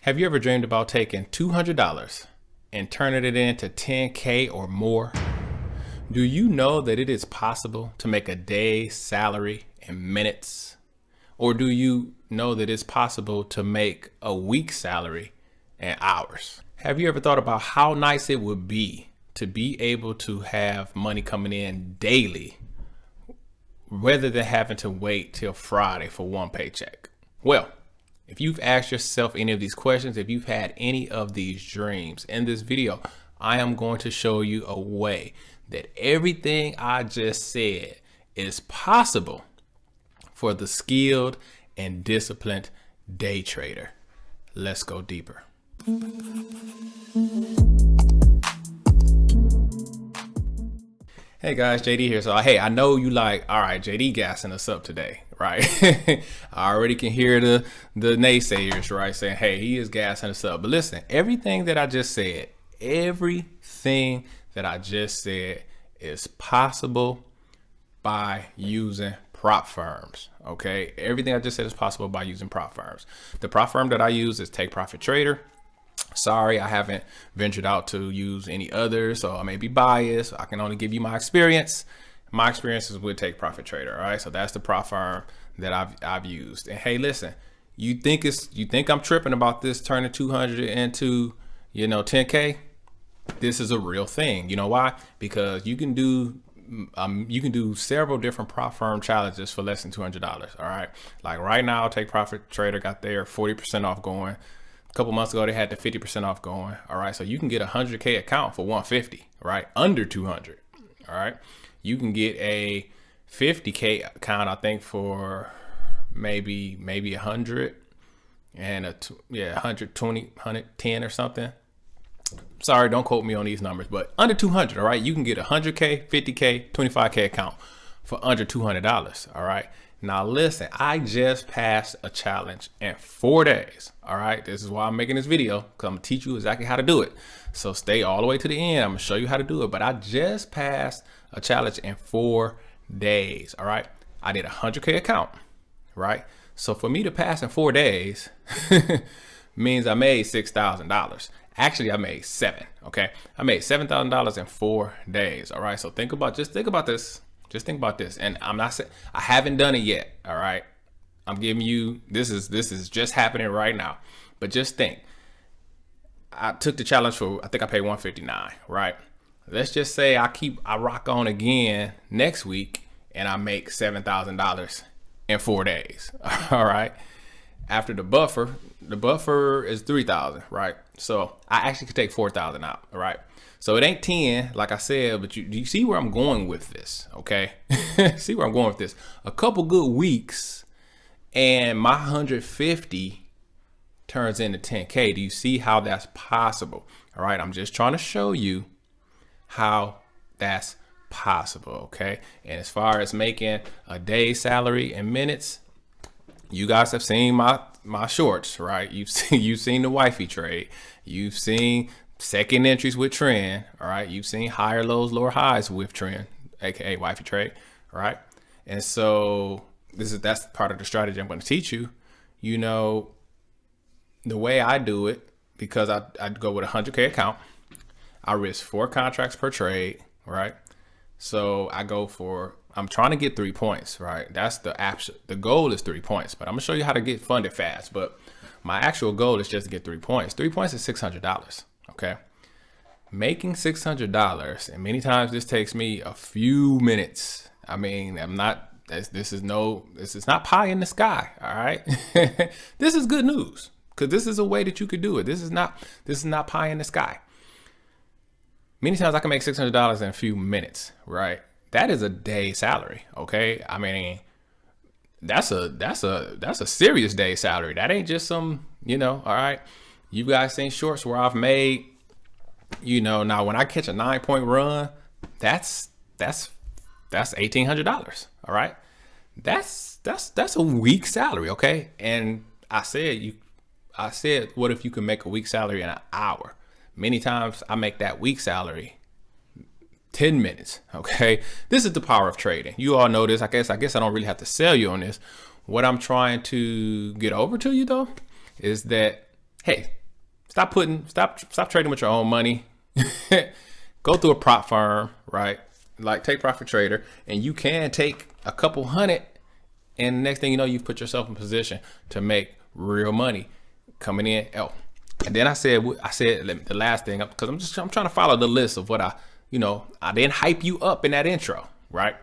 Have you ever dreamed about taking $200 and turning it into 10K or more? Do you know that it is possible to make a day's salary in minutes? Or do you know that it's possible to make a week's salary in hours? Have you ever thought about how nice it would be to be able to have money coming in daily rather than having to wait till Friday for one paycheck? Well, if you've asked yourself any of these questions, if you've had any of these dreams, in this video, I am going to show you a way that everything I just said is possible for the skilled and disciplined day trader. Let's go deeper. Hey guys, JD here. So hey, I know you like, all right, JD gassing us up today, right? I already can hear the naysayers, right, saying, hey, he is gassing us up. But listen, everything that I just said is possible by using prop firms. Okay, everything I just said is possible by using prop firms. The prop firm that I use is Take Profit Trader. Sorry, I haven't ventured out to use any others, so I may be biased. I can only give you my experience. My experience is with Take Profit Trader. All right, so that's the prop firm that I've used. And hey, listen, you think I'm tripping about this turning 200 into 10K? This is a real thing. You know why? Because you can do several different prop firm challenges for less than $200. All right, like right now, Take Profit Trader got their 40% off going. A couple months ago, they had the 50% off going. All right, so you can get a 100K account for 150, right? Under 200. All right, you can get a 50K account, I think, for maybe 100 and 120, 110 or something. Sorry, don't quote me on these numbers, but under 200. All right, you can get a 100K, 50K, 25K account for under $200. All right. Now listen, I just passed a challenge in 4 days. All right, this is why I'm making this video, because I'm gonna teach you exactly how to do it. So stay all the way to the end. I'm gonna show you how to do it. But I just passed a challenge in 4 days. All right, I did a 100K account, right? So for me to pass in 4 days means I made $6,000. Actually, I made $7,000. Okay, I made $7,000 in 4 days. All right, so think about this. Just think about this. And I'm not saying I haven't done it yet. All right, I'm giving you this is just happening right now. But just think, I took the challenge for, I think I paid $159. Right. Let's just say I rock on again next week and I make $7,000 in 4 days. All right. After the buffer is 3,000. Right. So I actually could take 4,000 out. All right. So it ain't 10, like I said, but you see where I'm going with this, okay? See where I'm going with this. A couple good weeks and my 150 turns into 10K. Do you see how that's possible? All right, I'm just trying to show you how that's possible, okay? And as far as making a day's salary in minutes, you guys have seen my shorts, right? You've seen the wifey trade. You've seen second entries with trend. All right, you've seen higher lows, lower highs with trend, aka wifey trade. All right, and so that's part of the strategy I'm going to teach you. You know, the way I do it, because I go with a 100K account. I risk 4 contracts per trade. Right, so I'm trying to get 3 points. Right, that's the goal is 3 points, but I'm gonna show you how to get funded fast. But my actual goal is just to get 3 points. 3 points is $600. Okay, making $600, and many times this takes me a few minutes. I mean, this is not pie in the sky. All right, this is good news, because this is a way that you could do it. This is not pie in the sky. Many times I can make $600 in a few minutes. Right, that is a day salary. Okay, I mean, that's a serious day salary. That ain't just some, all right. You guys seen shorts where I've made, now when I catch a 9-point run, that's $1,800. All right. That's a week salary. Okay. And I said, what if you can make a week salary in an hour? Many times I make that week salary 10 minutes. Okay. This is the power of trading. You all know this. I guess I don't really have to sell you on this. What I'm trying to get over to you though, is that hey, stop trading with your own money. Go through a prop firm, right? Like Take Profit Trader, and you can take a couple hundred, and the next thing you know, you've put yourself in position to make real money coming in. Oh, and then I said the last thing, because I'm trying to follow the list of what I didn't hype you up in that intro, right?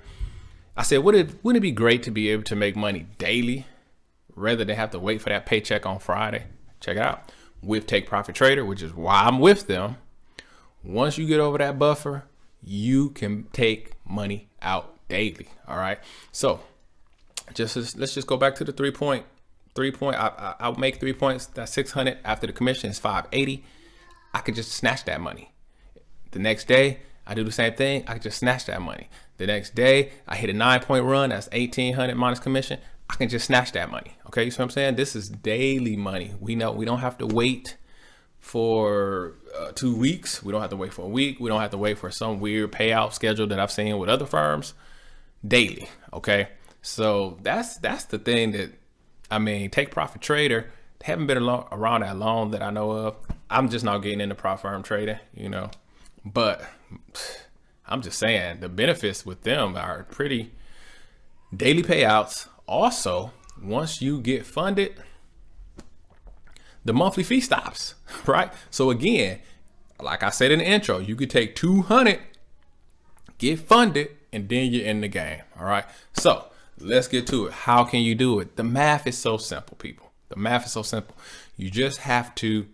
I said, wouldn't it be great to be able to make money daily rather than have to wait for that paycheck on Friday? Check it out. With Take Profit Trader, which is why I'm with them. Once you get over that buffer, you can take money out daily. All right. So let's just go back to the 3 point. I'll make 3 points. That's 600. After the commission is 580. I could just snatch that money. The next day, I do the same thing. I could just snatch that money. The next day, I hit a 9-point run. That's 1,800 minus commission. I can just snatch that money. Okay, you see what I'm saying? This is daily money. We know we don't have to wait for 2 weeks. We don't have to wait for a week. We don't have to wait for some weird payout schedule that I've seen with other firms. Daily. Okay, so that's the thing that Take Profit Trader. They haven't been around that long that I know of. I'm just not getting into prop firm trading, but I'm just saying the benefits with them are pretty daily payouts. Also, once you get funded, the monthly fee stops, right? So again, like I said in the intro, you could take 200, get funded, and then you're in the game. All right. So let's get to it. How can you do it? The math is so simple, people. The math is so simple. You just have to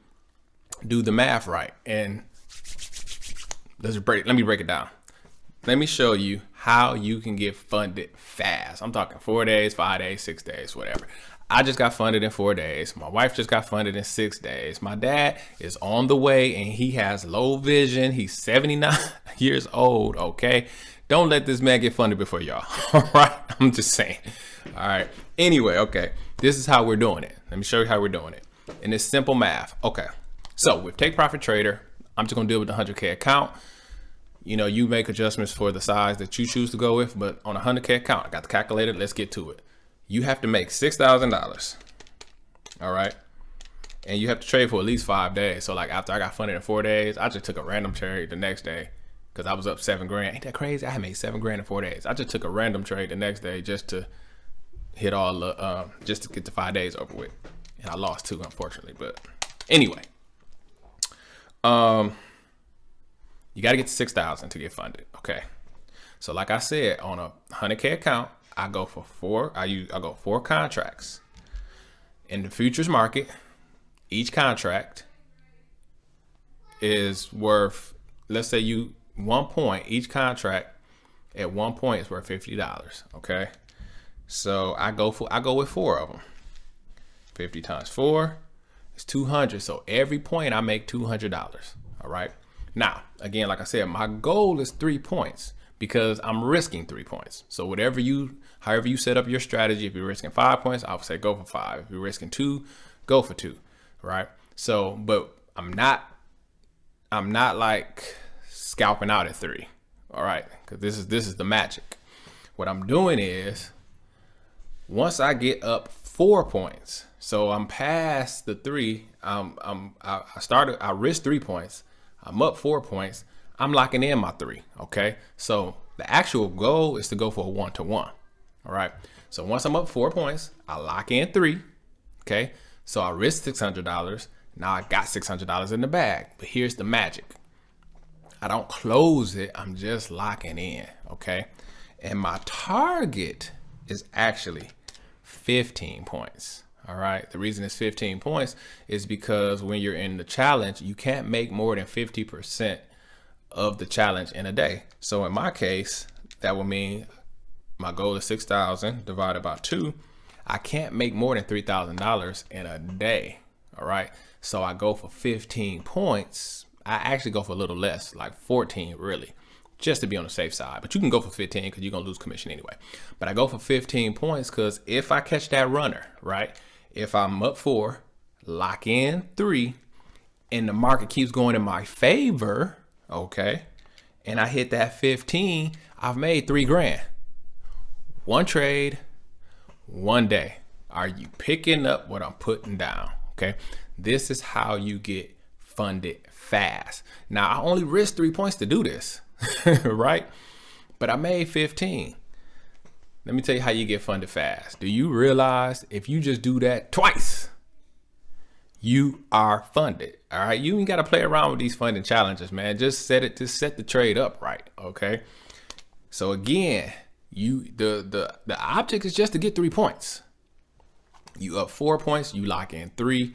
do the math right. And let me break it down. Let me show you how you can get funded fast. I'm talking 4 days, 5 days, 6 days, whatever. I just got funded in 4 days. My wife just got funded in 6 days. My dad is on the way and he has low vision. He's 79 years old. Okay. Don't let this man get funded before y'all. All right. I'm just saying. All right. Anyway. Okay. This is how we're doing it. Let me show you how we're doing it. And it's simple math. Okay. So with Take Profit Trader, I'm just going to deal with the 100K account. You make adjustments for the size that you choose to go with, but on a 100K account, I got the calculator. Let's get to it. You have to make $6,000. All right. And you have to trade for at least 5 days. So like after I got funded in 4 days, I just took a random trade the next day because I was up $7,000. Ain't that crazy? I had made $7,000 in 4 days. I just took a random trade the next day just to hit all the, just to get the 5 days over with. And I lost too, unfortunately. But anyway, you got to get to 6,000 to get funded. Okay. So like I said, on a 100K account, I go for I go 4 contracts. In the futures market, each contract is worth, let's say 1 point. Each contract at 1 point is worth $50. Okay. So I go with 4 of them. 50 times 4 is 200. So every point I make $200. All right. Now, again, like I said, my goal is 3 points because I'm risking 3 points. So however you set up your strategy, if you're risking 5 points, I would say go for 5. If you're risking 2, go for 2, right? So, but I'm not like scalping out at 3, all right? Because this is the magic. What I'm doing is once I get up 4 points, so I'm past the 3. I risked 3 points. I'm up 4 points. I'm locking in my 3. Okay. So the actual goal is to go for a 1-to-1. All right. So once I'm up 4 points, I lock in 3. Okay. So I risked $600. Now I got $600 in the bag. But here's the magic. I don't close it. I'm just locking in. Okay. And my target is actually 15 points. All right. The reason it's 15 points is because when you're in the challenge, you can't make more than 50% of the challenge in a day. So in my case, that would mean my goal is 6,000 divided by 2. I can't make more than $3,000 in a day. All right. So I go for 15 points. I actually go for a little less, like 14 really, just to be on the safe side. But you can go for 15 because you're going to lose commission anyway. But I go for 15 points because if I catch that runner, right? If I'm up 4, lock in 3, and the market keeps going in my favor, okay, and I hit that 15, I've made $3,000. 1 trade, 1 day. Are you picking up what I'm putting down? Okay, This is how you get funded fast. Now, I only risked 3 points to do this, right? But I made 15. Let me tell you how you get funded fast. Do you realize if you just do that twice, you are funded? All right. You ain't got to play around with these funding challenges, man. Just set the trade up right. Okay. So again, the object is just to get 3 points. You up 4 points, you lock in 3,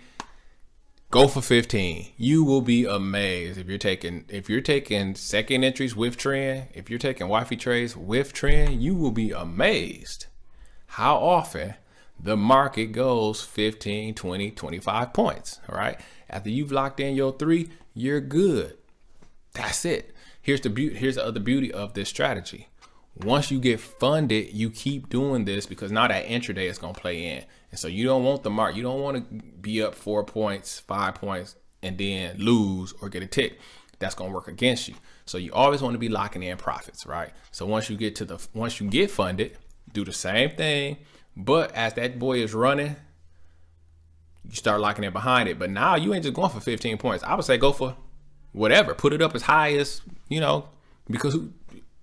go for 15. You will be amazed if you're taking second entries with trend, if you're taking wifey trades with trend, you will be amazed how often the market goes 15, 20, 25 points. All right. After you've locked in your 3, you're good. That's it. Here's the other beauty of this strategy. Once you get funded, you keep doing this because now that intraday is going to play in. And so you don't want the mark. You don't want to be up 4 points, 5 points, and then lose or get a tick. That's going to work against you. So you always want to be locking in profits, right? So once you get funded, do the same thing. But as that boy is running, you start locking in behind it. But now you ain't just going for 15 points. I would say go for whatever. Put it up as high as, because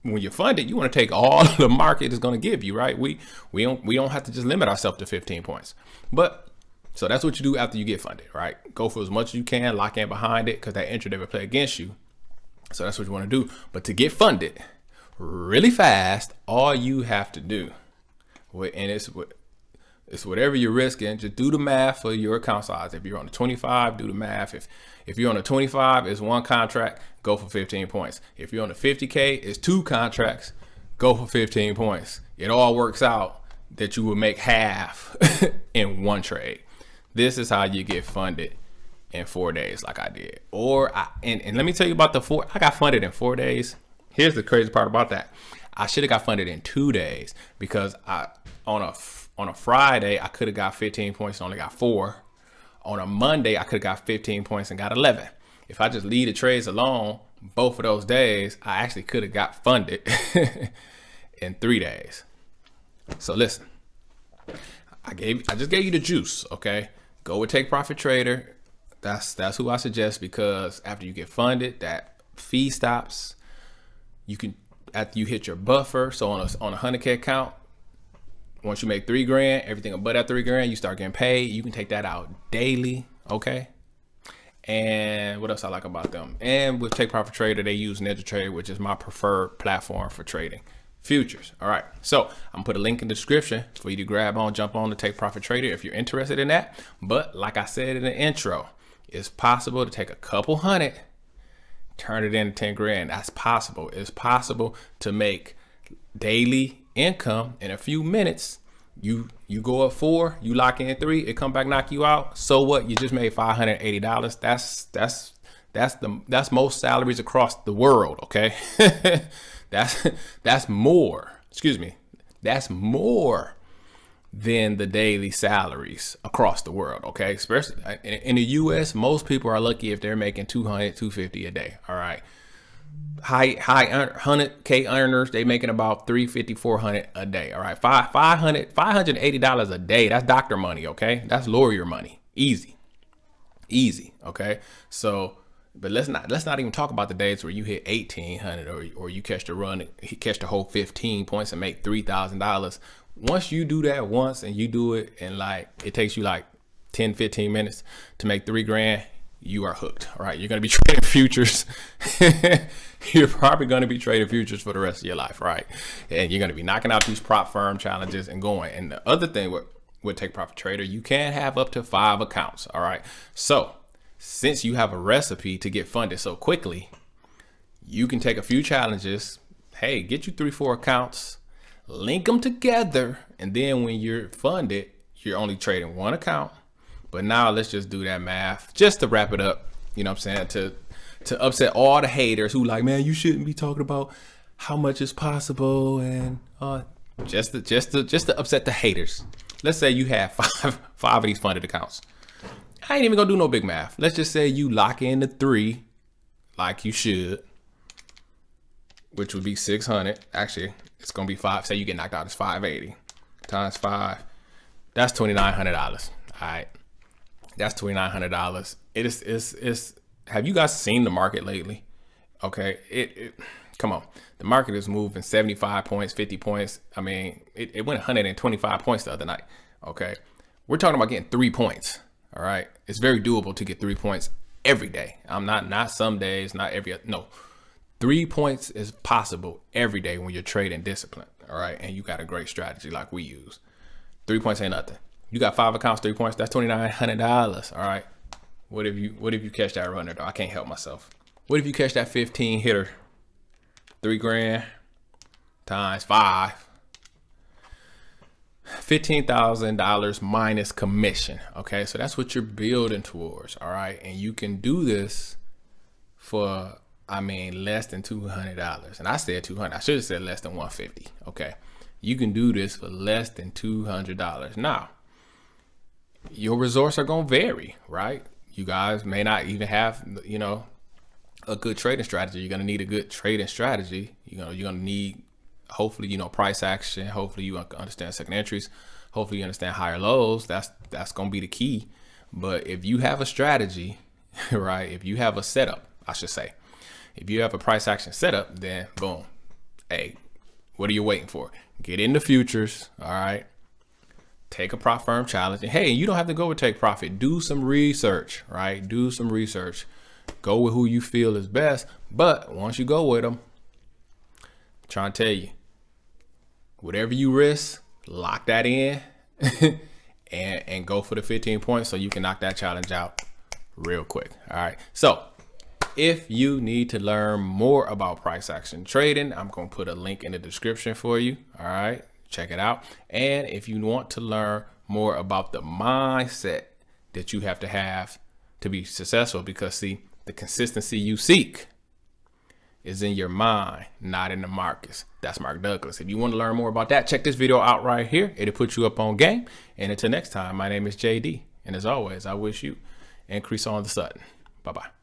when you're funded, you want to take all the market is going to give you, right? We don't have to just limit ourselves to 15 points. But so that's what you do after you get funded, right? Go for as much as you can, lock in behind it because that intraday will play against you. So that's what you want to do. But to get funded really fast, all you have to do, and it's whatever you're risking, just do the math for your account size. If you're on a 25, do the math. If you're on a 25, it's 1 contract, go for 15 points. If you're on a 50K, it's 2 contracts, go for 15 points. It all works out that you will make half in 1 trade. This is how you get funded in 4 days like I did. And let me tell you about I got funded in 4 days. Here's the crazy part about that. I should have got funded in 2 days because on a Friday, I could have got 15 points and only got 4. On a Monday, I could have got 15 points and got 11. If I just leave the trades alone, both of those days, I actually could have got funded in 3 days. So listen, I just gave you the juice. Okay, go with Take Profit Trader. That's who I suggest because after you get funded, that fee stops. You can after you hit your buffer. So on a 100K account, once you make $3,000, everything above that $3,000, you start getting paid. You can take that out daily, okay? And what else I like about them? And with Take Profit Trader, they use NinjaTrader, which is my preferred platform for trading futures. All right, so I'm gonna put a link in the description for you to jump on to Take Profit Trader if you're interested in that. But like I said in the intro, it's possible to take a couple hundred, turn it into 10 grand. That's possible. It's possible to make daily income in a few minutes. You go up 4, you lock in 3, it come back, knock you out. So what? You just made $580. That's most salaries across the world. Okay, that's more. Excuse me. That's more than the daily salaries across the world. Okay, especially in the U.S., most people are lucky if they're making $200, $250 a day. All right. High 100K earners, they making about $350, $400 a day. All right, $580 a day. That's doctor money. Okay, that's lawyer money. Easy. Okay, so but let's not even talk about the days where you hit 1,800 or you catch the whole 15 points and make $3,000. Once you do that once and you do it and it takes you like 10, 15 minutes to make $3,000. You are hooked. All right. You're going to be trading futures. You're probably going to be trading futures for the rest of your life. Right. And you're going to be knocking out these prop firm challenges and going. And the other thing with Take Profit Trader, you can have up to 5 accounts. All right. So since you have a recipe to get funded so quickly, you can take a few challenges. Hey, get you 3-4 accounts, link them together. And then when you're funded, you're only trading 1 account. But now let's just do that math just to wrap it up. You know what I'm saying? To upset all the haters who like, man, you shouldn't be talking about how much is possible and just to upset the haters. Let's say you have five of these funded accounts. I ain't even gonna do no big math. Let's just say you lock in the 3 like you should, which would be 600. Actually, it's gonna be 5. Say you get knocked out, it's 580 times 5. That's $2,900. All right. That's $2,900. It's have you guys seen the market lately? Okay. Come on. The market is moving 75 points, 50 points. I mean, it went 125 points the other night. Okay. We're talking about getting 3 points. All right. It's very doable to get 3 points every day. I'm not some days, not every, no. 3 points is possible every day when you're trading discipline. All right. And you got a great strategy like we use. 3 points ain't nothing. You got 5 accounts, 3 points. That's $2,900. All right. What if you catch that runner though? I can't help myself. What if you catch that 15 hitter? 3 grand times 5. $15,000 minus commission. Okay. So that's what you're building towards. All right. And you can do this for, I mean, less than $200. And I said 200. I should have said less than 150. Okay. You can do this for less than $200. Now, your resources are going to vary, right? You guys may not even have, you know, a good trading strategy. You're going to need a good trading strategy. You know, you're going to need, hopefully, you know, price action. Hopefully you understand second entries. Hopefully you understand higher lows. That's going to be the key. But if you have a strategy, right? If you have a setup, I should say, if you have a price action setup, then boom. Hey, what are you waiting for? Get into futures. All right. Take a prop firm challenge. And hey, you don't have to go with take profit. Do some research, right? Do some research. Go with who you feel is best. But once you go with them, I'm trying to tell you, whatever you risk, lock that in and go for the 15 points so you can knock that challenge out real quick. All right. So if you need to learn more about price action trading, I'm going to put a link in the description for you. All right. Check it out. And if you want to learn more about the mindset that you have to be successful, because see, the consistency you seek is in your mind, not in the markets. That's Mark Douglas. If you want to learn more about that, check this video out right here. It'll put you up on game. And until next time, my name is JD. And as always, I wish you increase on the sudden. Bye-bye.